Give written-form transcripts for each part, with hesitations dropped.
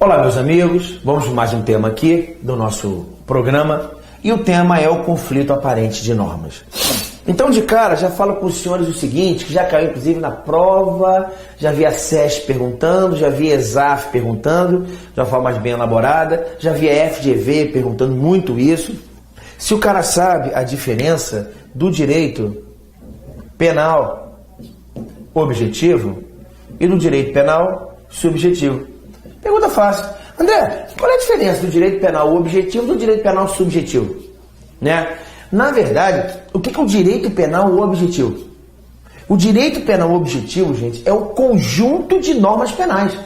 Olá, meus amigos, vamos para mais um tema aqui do nosso programa e o tema é o conflito aparente de normas. Então, de cara, já falo com os senhores o seguinte, que já caiu inclusive na prova, já vi a SESC perguntando, já vi a ESAF perguntando, de uma forma mais bem elaborada, já vi a FGV perguntando muito isso. Se o cara sabe a diferença do direito penal objetivo e do direito penal subjetivo. Pergunta fácil. André, qual é a diferença do direito penal objetivo e do direito penal subjetivo? Né? Na verdade, o que é o direito penal objetivo? O direito penal objetivo, gente, é o conjunto de normas penais.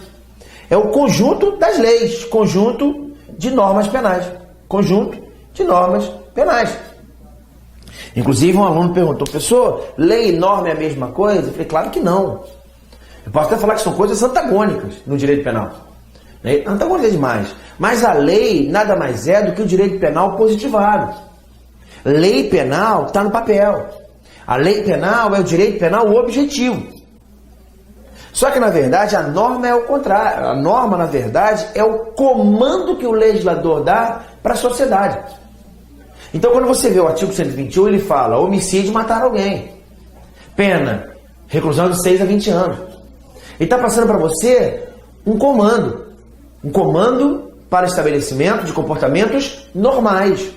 É o conjunto das leis, conjunto de normas penais. Conjunto de normas penais. Inclusive, um aluno perguntou, professor, lei e norma é a mesma coisa? Eu falei, claro que não. Eu posso até falar que são coisas antagônicas no direito penal. Antagônica demais. Mas a lei nada mais é do que o direito penal positivado. Lei penal está no papel. A lei penal é o direito penal objetivo. Só que, na verdade, a norma é o contrário. A norma, na verdade, é o comando que o legislador dá para a sociedade. Então, quando você vê o artigo 121, ele fala homicídio, matar alguém. Pena, reclusão de 6 a 20 anos. Ele está passando para você um comando. Um comando para estabelecimento de comportamentos normais.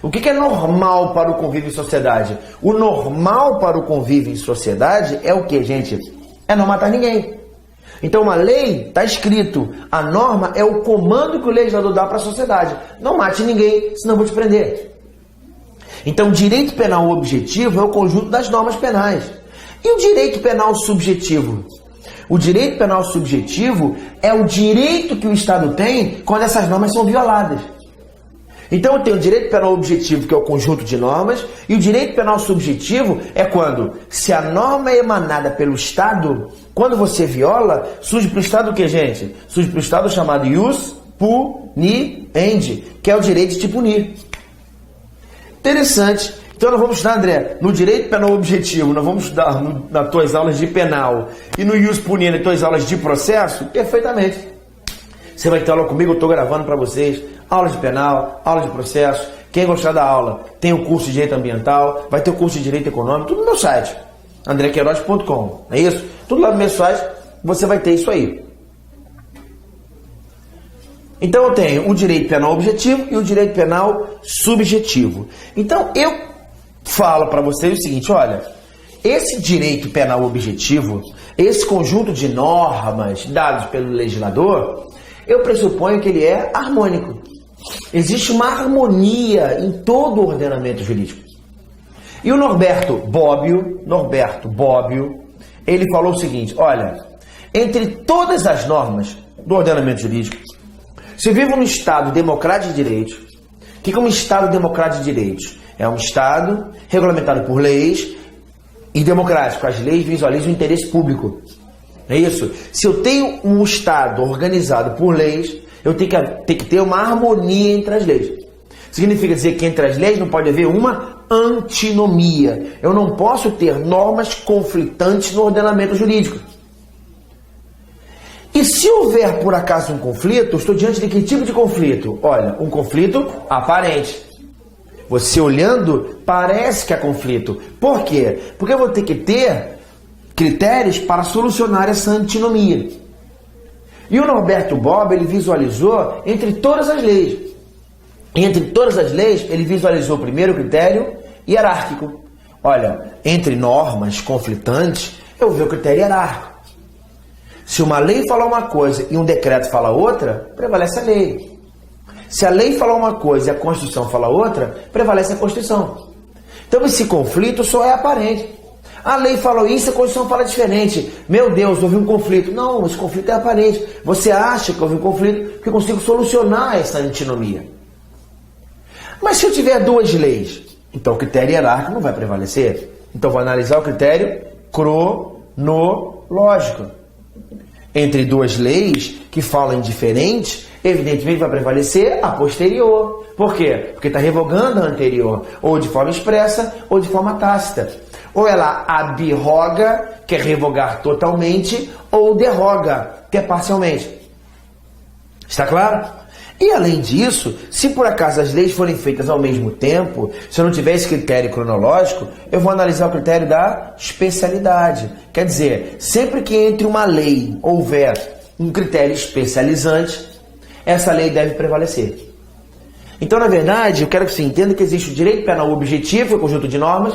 O que é normal para o convívio em sociedade? O normal para o convívio em sociedade é o que, gente? É não matar ninguém. Então, uma lei, está escrito, a norma é o comando que o legislador dá para a sociedade. Não mate ninguém, senão eu vou te prender. Então, o direito penal objetivo é o conjunto das normas penais. E o direito penal subjetivo? O direito penal subjetivo é o direito que o Estado tem quando essas normas são violadas. Então eu tenho o direito penal objetivo, que é o conjunto de normas, e o direito penal subjetivo é quando, se a norma é emanada pelo Estado, quando você viola, surge para o Estado o que, gente? Surge para o Estado chamado ius puniendi, que é o direito de te punir. Interessante. Então nós vamos estudar, André, no direito penal objetivo, nós vamos estudar nas tuas aulas de penal e no ius puniendi, nas tuas aulas de processo, perfeitamente. Você vai ter aula comigo, eu estou gravando para vocês, aula de penal, aula de processo. Quem gostar da aula, tem o curso de direito ambiental, vai ter o curso de direito econômico, tudo no meu site, andrequeiroz.com, é isso? Tudo lá no meu site, você vai ter isso aí. Então eu tenho o direito penal objetivo e o direito penal subjetivo. Então eu falo para vocês o seguinte, olha, esse direito penal objetivo, esse conjunto de normas dados pelo legislador, eu pressuponho que ele é harmônico. Existe uma harmonia em todo o ordenamento jurídico. E o Norberto Bobbio, ele falou o seguinte, olha, entre todas as normas do ordenamento jurídico, se vive num Estado democrático de direitos, o que é um Estado democrático de direitos? É um Estado regulamentado por leis e democrático. As leis visualizam o interesse público. É isso? Se eu tenho um Estado organizado por leis, eu tenho que ter uma harmonia entre as leis. Significa dizer que entre as leis não pode haver uma antinomia. Eu não posso ter normas conflitantes no ordenamento jurídico. E se houver por acaso um conflito, eu estou diante de que tipo de conflito? Olha, um conflito aparente. Você olhando, parece que há conflito. Por quê? Porque eu vou ter que ter critérios para solucionar essa antinomia. E o Norberto Bobbio, ele visualizou entre todas as leis. Entre todas as leis, ele visualizou o primeiro critério hierárquico. Olha, entre normas conflitantes, eu vou ver o critério hierárquico. Se uma lei falar uma coisa e um decreto fala outra, prevalece a lei. Se a lei falar uma coisa e a Constituição fala outra, prevalece a Constituição. Então esse conflito só é aparente. A lei falou isso, a Constituição fala diferente. Meu Deus, houve um conflito. Não, esse conflito é aparente. Você acha que houve um conflito porque eu consigo solucionar essa antinomia. Mas se eu tiver duas leis, então o critério hierárquico não vai prevalecer. Então vou analisar o critério cronológico. Entre duas leis que falam diferente, evidentemente vai prevalecer a posterior. Por quê? Porque está revogando a anterior, ou de forma expressa, ou de forma tácita. Ou ela abroga, que é revogar totalmente, ou derroga, que é parcialmente. Está claro? E além disso, se por acaso as leis forem feitas ao mesmo tempo, se eu não tiver esse critério cronológico, eu vou analisar o critério da especialidade. Quer dizer, sempre que entre uma lei houver um critério especializante, essa lei deve prevalecer. Então, na verdade, eu quero que você entenda que existe o direito penal objetivo, que é o conjunto de normas,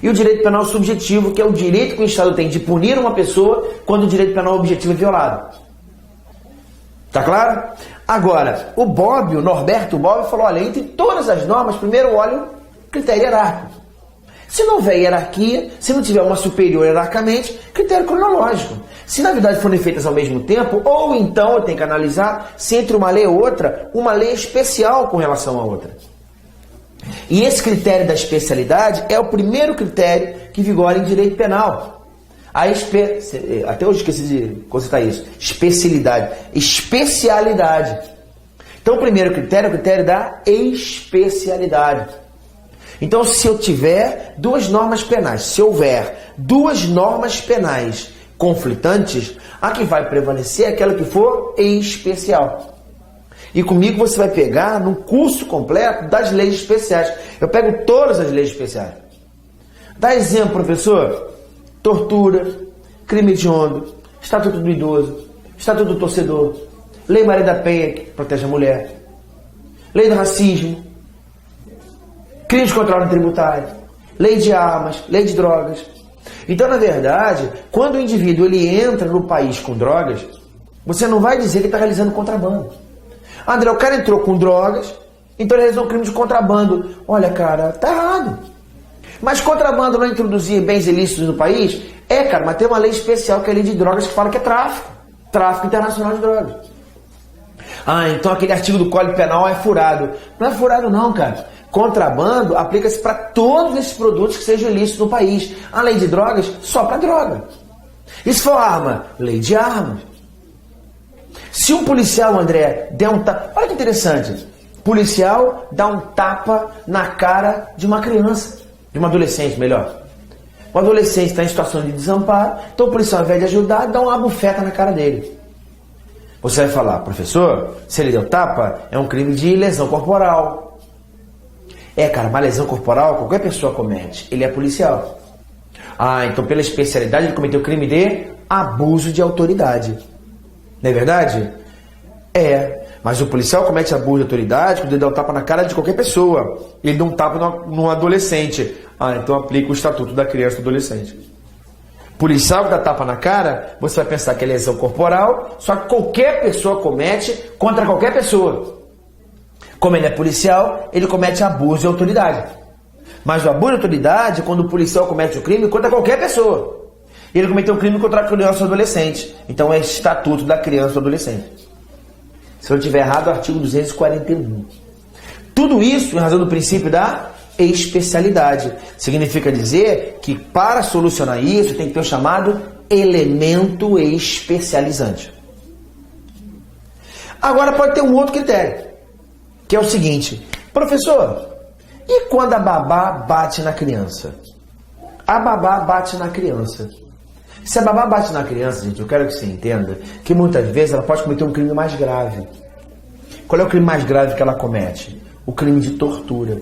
e o direito penal subjetivo, que é o direito que o Estado tem de punir uma pessoa quando o direito penal objetivo é violado. Tá claro? Agora, o Norberto Bobbio falou, olha, entre todas as normas, primeiro olha o critério hierárquico. Se não houver hierarquia, se não tiver uma superior hierarquicamente, critério cronológico. Se na verdade forem feitas ao mesmo tempo, ou então eu tenho que analisar se entre uma lei e outra, uma lei especial com relação à outra. E esse critério da especialidade é o primeiro critério que vigora em direito penal. Até hoje esqueci de constatar isso. Especialidade. Então o primeiro critério é o critério da especialidade. Então se eu tiver duas normas penais, se houver duas normas penais conflitantes, a que vai prevalecer é aquela que for especial. E comigo você vai pegar no curso completo das leis especiais. Eu pego todas as leis especiais. Dá exemplo, professor. Tortura, crime hediondo, Estatuto do Idoso, Estatuto do Torcedor, Lei Maria da Penha, que protege a mulher, Lei do Racismo, Crime de Controle Tributário, Lei de Armas, Lei de Drogas. Então, na verdade, quando o indivíduo ele entra no país com drogas, você não vai dizer que está realizando contrabando. André, o cara entrou com drogas, então ele realizou um crime de contrabando. Olha, cara, tá errado. Mas contrabando não introduzir bens ilícitos no país? Cara, mas tem uma lei especial que é a lei de drogas que fala que é tráfico. Tráfico internacional de drogas. Então aquele artigo do Código Penal é furado. Não é furado não, cara. Contrabando aplica-se para todos esses produtos que sejam ilícitos no país. A lei de drogas, só para droga. E se for arma? Lei de armas. Se um policial, André, der um tapa... Olha que interessante. Policial dá um tapa na cara de uma criança. De uma adolescente, melhor. O adolescente está em situação de desamparo, então o policial, ao invés de ajudar, dá uma bufeta na cara dele. Você vai falar, professor, se ele deu tapa, é um crime de lesão corporal. Cara, uma lesão corporal qualquer pessoa comete. Ele é policial. Então pela especialidade ele cometeu o crime de abuso de autoridade. Não é verdade? Mas o policial comete abuso de autoridade quando ele dá um tapa na cara de qualquer pessoa. Ele dá um tapa num adolescente. Então aplica o Estatuto da Criança e do Adolescente. Policial que dá tapa na cara, você vai pensar que é lesão corporal, só que qualquer pessoa comete contra qualquer pessoa. Como ele é policial, ele comete abuso de autoridade. Mas o abuso de autoridade é quando o policial comete o crime contra qualquer pessoa. Ele cometeu um crime contra a criança ou adolescente. Então é Estatuto da Criança ou Adolescente. Se eu não estiver errado, artigo 241. Tudo isso em razão do princípio da especialidade. Significa dizer que para solucionar isso tem que ter o chamado elemento especializante. Agora pode ter um outro critério, que é o seguinte: professor, e quando a babá bate na criança? A babá bate na criança. Se a babá bate na criança, gente, eu quero que você entenda que muitas vezes ela pode cometer um crime mais grave. Qual é o crime mais grave que ela comete? O crime de tortura.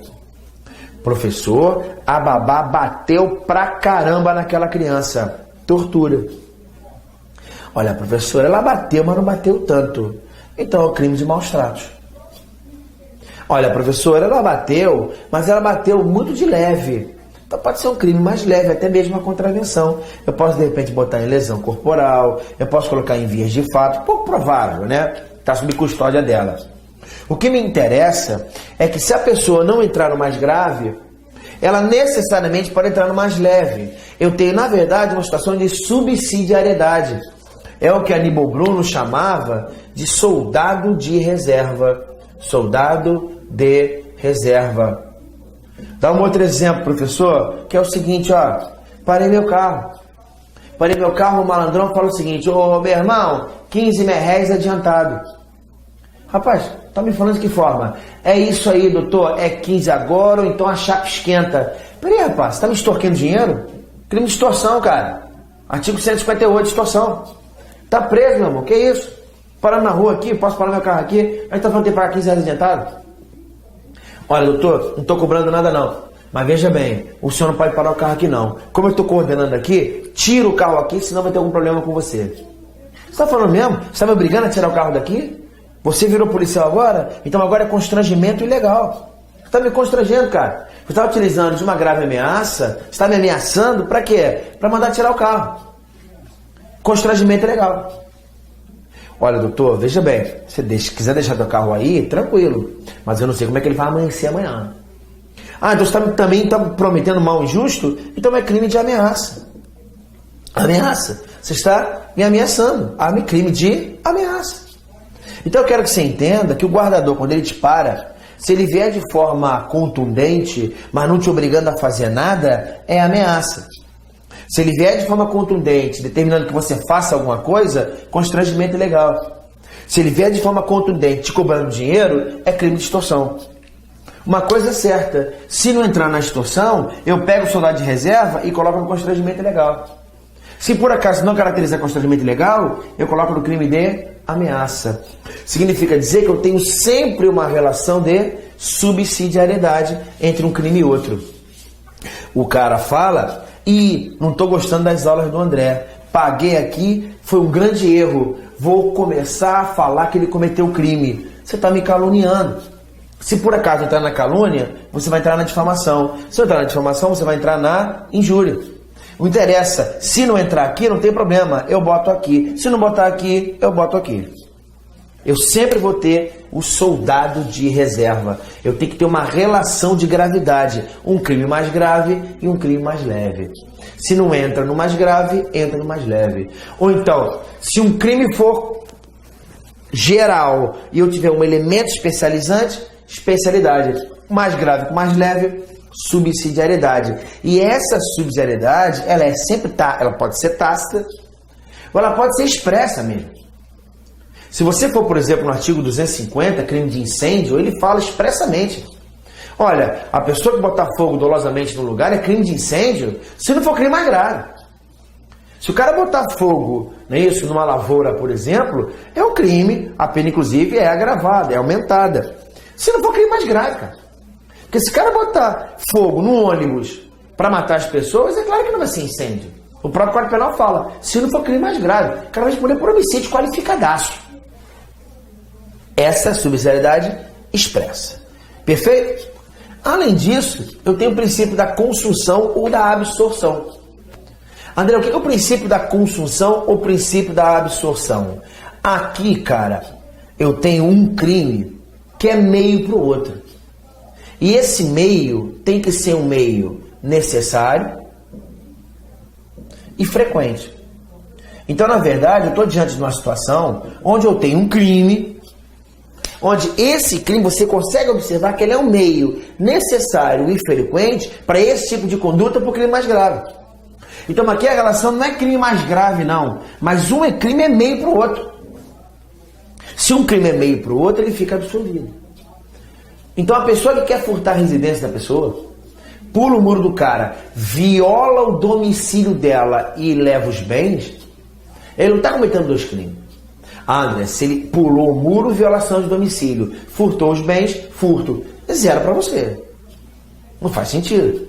Professor, a babá bateu pra caramba naquela criança. Tortura. Olha, professora, ela bateu, mas não bateu tanto. Então é o crime de maus tratos. Olha, professora, ela bateu, mas ela bateu muito de leve. Então pode ser um crime mais leve, até mesmo uma contravenção. Eu posso, de repente, botar em lesão corporal, eu posso colocar em vias de fato, pouco provável, né? Está sob custódia dela. O que me interessa é que se a pessoa não entrar no mais grave, ela necessariamente pode entrar no mais leve. Eu tenho, na verdade, uma situação de subsidiariedade. É o que Aníbal Bruno chamava de soldado de reserva. Soldado de reserva. Dá um outro exemplo, professor, que é o seguinte, ó. Parei meu carro, o malandrão fala o seguinte: ô, meu irmão, 15 merréis adiantado. Rapaz, tá me falando de que forma? É isso aí, doutor, é 15 agora ou então a chapa esquenta. Peraí, rapaz, você tá me extorquindo dinheiro? Crime de extorsão, cara. Artigo 158, extorsão. Tá preso, meu irmão, que isso? Parando na rua aqui, posso parar meu carro aqui? Aí tá falando que tem que pagar 15 reais adiantado? Olha, doutor, não estou cobrando nada não. Mas veja bem, o senhor não pode parar o carro aqui não. Como eu estou coordenando aqui, tira o carro aqui, senão vai ter algum problema com você. Você está falando mesmo? Você está me obrigando a tirar o carro daqui? Você virou policial agora? Então agora é constrangimento ilegal. Você está me constrangendo, cara. Você está utilizando de uma grave ameaça, você está me ameaçando para quê? Para mandar tirar o carro. Constrangimento ilegal. Olha, doutor, veja bem, se quiser deixar teu carro aí, tranquilo. Mas eu não sei como é que ele vai amanhecer amanhã. Ah, então você também está prometendo mal injusto? Então é crime de ameaça. Ameaça. Você está me ameaçando. Crime de ameaça. Então eu quero que você entenda que o guardador, quando ele te para, se ele vier de forma contundente, mas não te obrigando a fazer nada, é ameaça. Se ele vier de forma contundente, determinando que você faça alguma coisa, constrangimento ilegal. Se ele vier de forma contundente, te cobrando dinheiro, é crime de extorsão. Uma coisa é certa, se não entrar na extorsão, eu pego o soldado de reserva e coloco no constrangimento ilegal. Se por acaso não caracterizar constrangimento ilegal, eu coloco no crime de ameaça. Significa dizer que eu tenho sempre uma relação de subsidiariedade entre um crime e outro. O cara fala, e não estou gostando das aulas do André, paguei aqui, foi um grande erro, vou começar a falar que ele cometeu crime. Você está me caluniando. Se por acaso entrar na calúnia, você vai entrar na difamação. Se eu entrar na difamação, você vai entrar na injúria. Não interessa, se não entrar aqui, não tem problema, eu boto aqui. Se não botar aqui, eu boto aqui. Eu sempre vou ter o soldado de reserva. Eu tenho que ter uma relação de gravidade. Um crime mais grave e um crime mais leve. Se não entra no mais grave, entra no mais leve. Ou então, se um crime for geral e eu tiver um elemento especializante, especialidade. Mais grave com mais leve, subsidiariedade. E essa subsidiariedade, ela é sempre ela pode ser tácita, ou ela pode ser expressa mesmo. Se você for, por exemplo, no artigo 250, crime de incêndio, ele fala expressamente. Olha, a pessoa que botar fogo dolosamente no lugar é crime de incêndio, se não for crime mais grave. Se o cara botar fogo, não é isso, numa lavoura, por exemplo, é um crime, a pena inclusive é agravada, é aumentada. Se não for crime mais grave, cara. Porque se o cara botar fogo no ônibus para matar as pessoas, é claro que não vai ser incêndio. O próprio Código Penal fala, se não for crime mais grave, o cara vai responder por homicídio qualificadaço. Essa é a subsidiariedade expressa. Perfeito? Além disso, eu tenho o princípio da consunção ou da absorção. André, o que é o princípio da consunção ou o princípio da absorção? Aqui, cara, eu tenho um crime que é meio para o outro. E esse meio tem que ser um meio necessário e frequente. Então, na verdade, eu estou diante de uma situação onde eu tenho um crime, onde esse crime você consegue observar que ele é um meio necessário e frequente para esse tipo de conduta para o crime mais grave. Então, aqui a relação não é crime mais grave, não, mas um crime é meio para o outro. Se um crime é meio para o outro, ele fica absolvido. Então, a pessoa que quer furtar a residência da pessoa, pula o muro do cara, viola o domicílio dela e leva os bens, ele não está cometendo dois crimes. André, se ele pulou o muro, violação de domicílio, furtou os bens, furto, zero para você. Não faz sentido.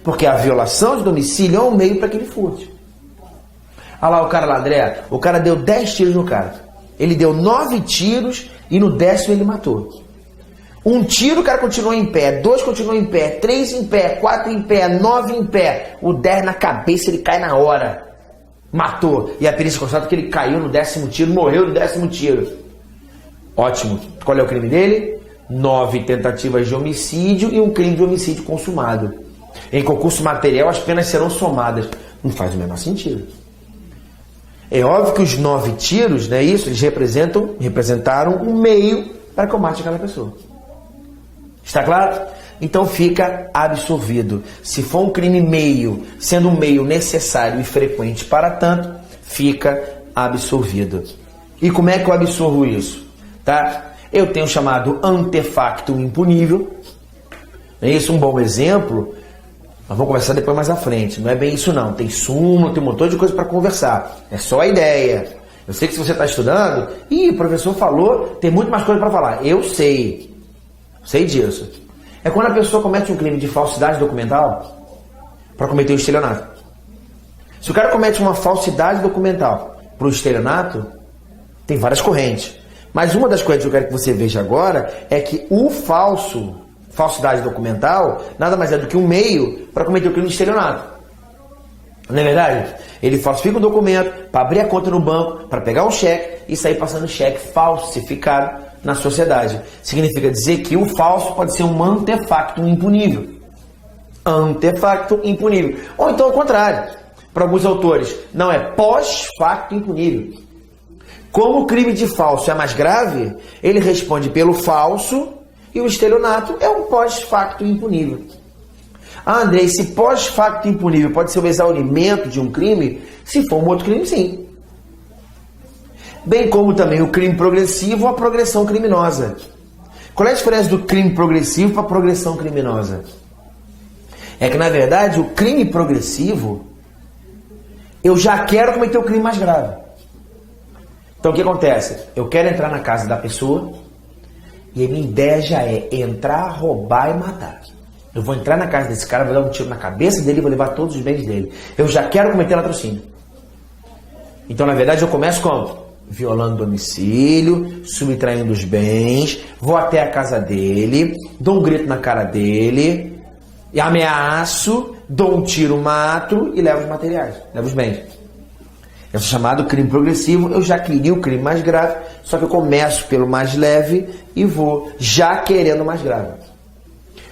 Porque a violação de domicílio é um meio para que ele furte. Olha lá o cara lá, André, o cara deu 10 tiros no cara. Ele deu 9 tiros e no 10º ele matou. Um tiro, o cara continuou em pé, 2 continuou em pé, 3 em pé, 4 em pé, 9 em pé. O 10 na cabeça, ele cai na hora. Matou. E a perícia constata que ele caiu no 10º tiro, morreu no 10º tiro. Ótimo. Qual é o crime dele? 9 tentativas de homicídio e um crime de homicídio consumado. Em concurso material, as penas serão somadas. Não faz o menor sentido. É óbvio que os 9 tiros, né, isso, eles representaram um meio para que eu mate aquela pessoa. Está claro? Então fica absolvido. Se for um crime meio, sendo um meio necessário e frequente para tanto, fica absolvido. E como é que eu absolvo isso? Tá? Eu tenho o chamado antefacto impunível. É isso um bom exemplo? Nós vamos conversar depois mais à frente. Não é bem isso não. Tem súmula, tem um montão de coisa para conversar. É só a ideia. Eu sei que se você está estudando, o professor falou, tem muito mais coisa para falar. Eu sei disso. É quando a pessoa comete um crime de falsidade documental para cometer o estelionato. Se o cara comete uma falsidade documental para o estelionato, tem várias correntes. Mas uma das coisas que eu quero que você veja agora é que o falsidade documental, nada mais é do que um meio para cometer o crime de estelionato. Não é verdade? Ele falsifica o documento para abrir a conta no banco, para pegar um cheque e sair passando cheque falsificado na sociedade. Significa dizer que o falso pode ser um antefacto impunível. Antefacto impunível. Ou então ao contrário. Para alguns autores, não é pós-facto impunível. Como o crime de falso é mais grave, ele responde pelo falso e o estelionato é um pós-facto impunível. Ah, André, esse pós-facto impunível pode ser o exaurimento de um crime? Se for um outro crime, sim. Bem como também o crime progressivo ou a progressão criminosa. Qual é a diferença do crime progressivo para a progressão criminosa? É que, na verdade, o crime progressivo, eu já quero cometer o crime mais grave. Então, o que acontece? Eu quero entrar na casa da pessoa e a minha ideia já é entrar, roubar e matar. Eu vou entrar na casa desse cara, vou dar um tiro na cabeça dele e vou levar todos os bens dele. Eu já quero cometer latrocínio. Então, na verdade, eu começo como? Violando o domicílio, subtraindo os bens, vou até a casa dele, dou um grito na cara dele, e ameaço, dou um tiro, mato e levo os materiais, levo os bens. Esse é chamado crime progressivo. Eu já queria o crime mais grave, só que eu começo pelo mais leve e vou já querendo o mais grave.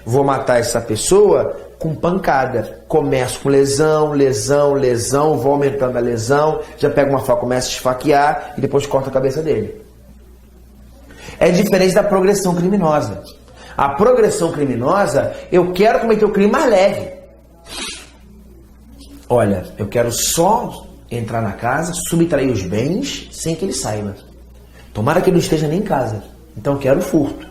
Vou matar essa pessoa com pancada. Começo com lesão, vou aumentando a lesão, já pego uma faca, começo a esfaquear e depois corto a cabeça dele. É diferente da progressão criminosa. A progressão criminosa, eu quero cometer o crime mais leve. Olha, eu quero só entrar na casa, subtrair os bens sem que ele saiba. Tomara que ele não esteja nem em casa. Então eu quero furto.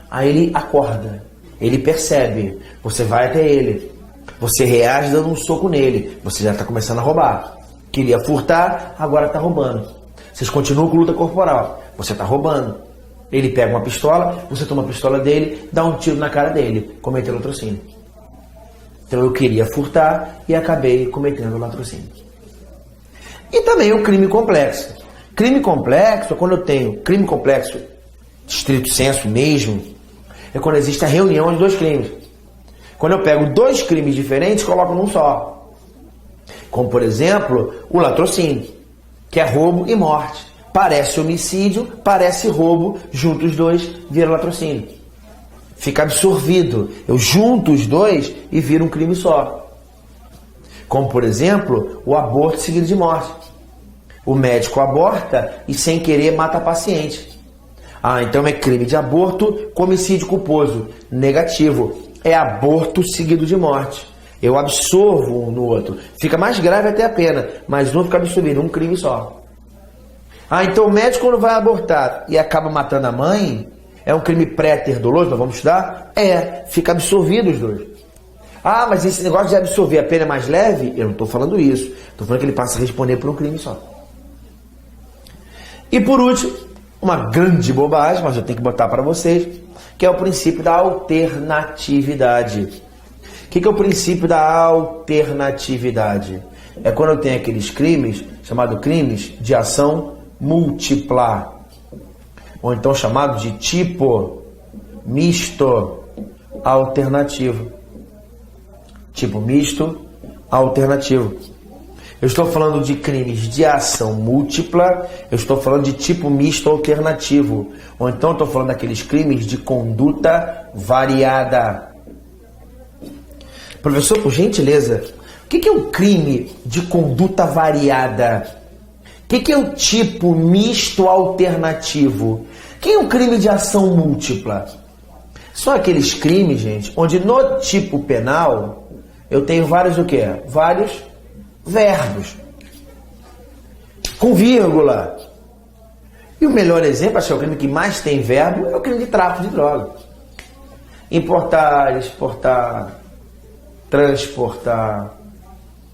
Aí ele acorda. Ele percebe, você vai até ele, você reage dando um soco nele, você já está começando a roubar. Queria furtar, agora está roubando. Vocês continuam com luta corporal, você está roubando. Ele pega uma pistola, você toma a pistola dele, dá um tiro na cara dele, cometeu latrocínio. Então eu queria furtar e acabei cometendo latrocínio. E também o crime complexo. Crime complexo, quando eu tenho crime complexo, estrito senso mesmo, é quando existe a reunião de dois crimes. Quando eu pego dois crimes diferentes, coloco num só. Como, por exemplo, o latrocínio, que é roubo e morte. Parece homicídio, parece roubo, junto os dois, vira latrocínio. Fica absorvido. Eu junto os dois e vira um crime só. Como, por exemplo, o aborto seguido de morte. O médico aborta e, sem querer, mata a paciente. Ah, então é crime de aborto com homicídio culposo. Negativo. É aborto seguido de morte. Eu absorvo um no outro. Fica mais grave até a pena, mas um fica absorvido, um crime só. Ah, então o médico quando vai abortar e acaba matando a mãe, é um crime pré-ter doloso, nós vamos estudar? É, fica absorvido os dois. Ah, mas esse negócio de absorver a pena é mais leve? Eu não estou falando isso. Estou falando que ele passa a responder por um crime só. E por último, uma grande bobagem, mas eu tenho que botar para vocês, que é o princípio da alternatividade. O que é o princípio da alternatividade? É quando eu tenho aqueles crimes, chamados crimes de ação múltipla, ou então chamado de tipo misto alternativo. Tipo misto alternativo. Eu estou falando de crimes de ação múltipla, eu estou falando de tipo misto alternativo. Ou então estou falando daqueles crimes de conduta variada. Professor, por gentileza, o que é um crime de conduta variada? O que é o tipo misto alternativo? O que é um crime de ação múltipla? São aqueles crimes, gente, onde no tipo penal eu tenho vários o quê? Vários verbos, com vírgula. E o melhor exemplo, acho que é o crime que mais tem verbo, é o crime de tráfico de droga. Importar, exportar, transportar.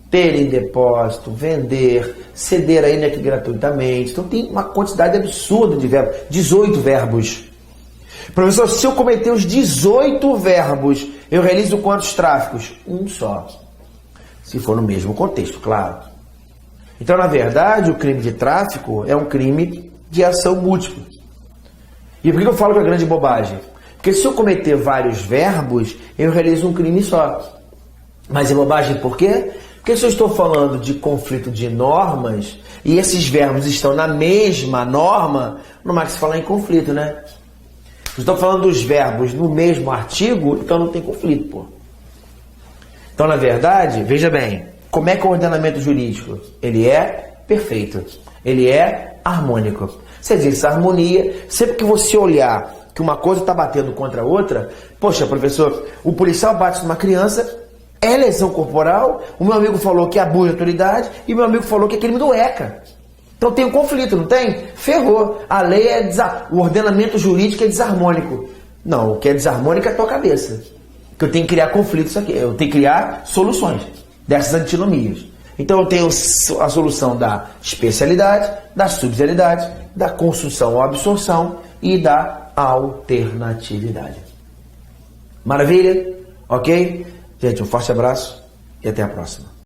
ter em depósito, vender, ceder a INEC gratuitamente. Então tem uma quantidade absurda de verbos, 18 verbos. Professor, se eu cometer os 18 verbos, eu realizo quantos tráficos? Um só. Se for no mesmo contexto, claro. Então, na verdade, o crime de tráfico é um crime de ação múltipla. E por que eu falo que é grande bobagem? Porque se eu cometer vários verbos, eu realizo um crime só. Mas é bobagem por quê? Porque se eu estou falando de conflito de normas, e esses verbos estão na mesma norma, não mais se falar em conflito, né? Se eu estou falando dos verbos no mesmo artigo, então não tem conflito, pô. Então, na verdade, veja bem, como é que é o ordenamento jurídico? Ele é perfeito, ele é harmônico. Você diz essa harmonia, sempre que você olhar que uma coisa está batendo contra a outra, poxa, professor, o policial bate numa criança, é lesão corporal, o meu amigo falou que é abuso de autoridade e o meu amigo falou que é crime do ECA. Então tem um conflito, não tem? Ferrou. A lei é o ordenamento jurídico é desarmônico. Não, o que é desarmônico é a tua cabeça. Que eu tenho que criar conflitos aqui, eu tenho que criar soluções dessas antinomias. Então eu tenho a solução da especialidade, da subsidiariedade, da construção ou absorção e da alternatividade. Maravilha? Ok? Gente, um forte abraço e até a próxima.